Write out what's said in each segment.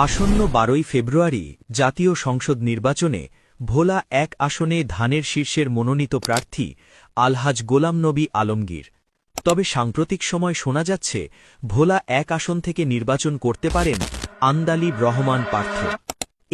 আসন্ন 12ই ফেব্রুয়ারি জাতীয় সংসদ নির্বাচনে ভোলা 1 আসনে ধানের শীর্ষের মনোনীত প্রার্থী আলহাজ গোলাম নবী আলমগীর। তবে সাম্প্রতিক সময় শোনা যাচ্ছে ভোলা 1 আসন থেকে নির্বাচন করতে পারেন আন্দালিব রহমান পার্থ।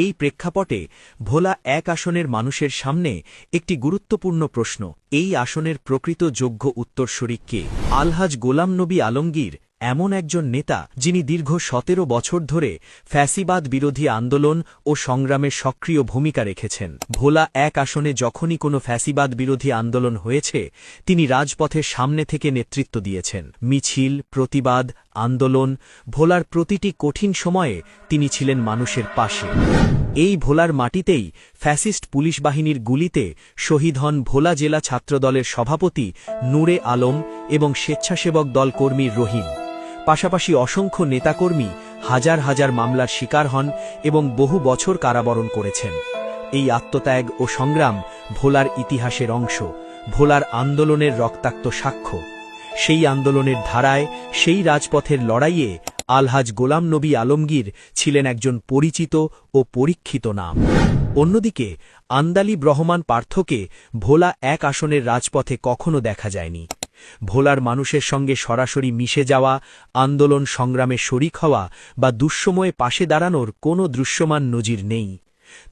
এই প্রেক্ষাপটে ভোলা 1 আসনের মানুষের সামনে একটি গুরুত্বপূর্ণ প্রশ্ন, এই আসনের প্রকৃত যোগ্য উত্তরসূরি কে? আলহাজ গোলাম নবী আলমগীর এমন একজন নেতা যিনি দীর্ঘ 17 বছর ধরে ফ্যাসিবাদ বিরোধী আন্দোলন ও সংগ্রামে সক্রিয় ভূমিকা রেখেছেন। ভোলা 1 আসনে যখনই কোনো ফ্যাসিবাদ বিরোধী আন্দোলন হয়েছে তিনি রাজপথের সামনে থেকে নেতৃত্ব দিয়েছেন। মিছিল, প্রতিবাদ, আন্দোলন, ভোলার প্রতিটি কঠিন সময়ে তিনি ছিলেন মানুষের পাশে। এই ভোলার মাটিতেই ফ্যাসিস্ট পুলিশ বাহিনীর গুলিতে শহীদ হন ভোলা জেলা ছাত্রদলের সভাপতি নূরে আলম এবং স্বেচ্ছাসেবক দল কর্মী রহিম। পাশাপাশি অসংখ্য নেতাকর্মী হাজার হাজার মামলার শিকার হন এবং বহু বছর কারাবরণ করেছেন। এই আত্মত্যাগ ও সংগ্রাম ভোলার ইতিহাসের অংশ, ভোলার আন্দোলনের রক্তাক্ত সাক্ষ্য। সেই আন্দোলনের ধারায়, সেই রাজপথের লড়াইয়ে আলহাজ গোলাম নবী আলমগীর ছিলেন একজন পরিচিত ও পরীক্ষিত নাম। অন্যদিকে আন্দালিব রহমান পার্থকে ভোলা 1 আসনের রাজপথে কখনো দেখা যায়নি। ভোলার মানুষের সঙ্গে সরাসরি মিশে যাওয়া, আন্দোলন সংগ্রামে শরিক হওয়া বা দুঃসময়ে পাশে দাঁড়ানোর কোনো দৃশ্যমান নজির নেই।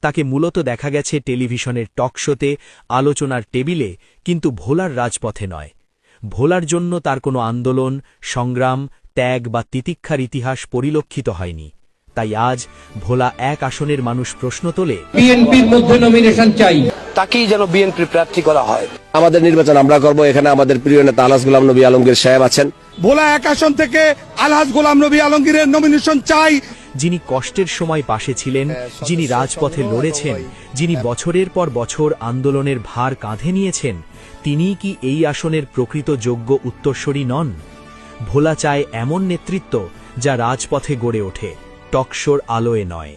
তাকে মূলত দেখা গেছে টেলিভিশনের টকশোতে, আলোচনার টেবিলে, কিন্তু ভোলার রাজপথে নয়। ভোলার জন্য তার কোনো আন্দোলন, সংগ্রাম, ত্যাগ বা তিতিক্ষার ইতিহাস পরিলক্ষিত হয়নি। তাই আজ ভোলা 1 আসনের মানুষ প্রশ্ন তোলে, বিএনপির মধ্যে নমিনেশন চাই, তাকেই যেন বিএনপি প্রার্থী করা হয়। আমাদের নির্বাচন আমরা করব, এখানে আমাদের প্রিয় নেতা আলহাজ গোলাম নবী আলমগীর সাহেব আছেন। ভোলা 1 আসন থেকে আলহাজ গোলাম নবী আলমগীরের নমিনেশন চাই। যিনি কষ্টের সময় পাশে ছিলেন, যিনি রাজপথে লড়েছেন, যিনি বছরের পর বছর আন্দোলনের ভার কাঁধে নিয়েছেন, তিনিই কি এই আসনের প্রকৃত যোগ্য উত্তরসূরি নন? ভোলা চায় এমন নেতৃত্ব যা রাজপথে গড়ে ওঠে, টকশোর আলোয় নয়।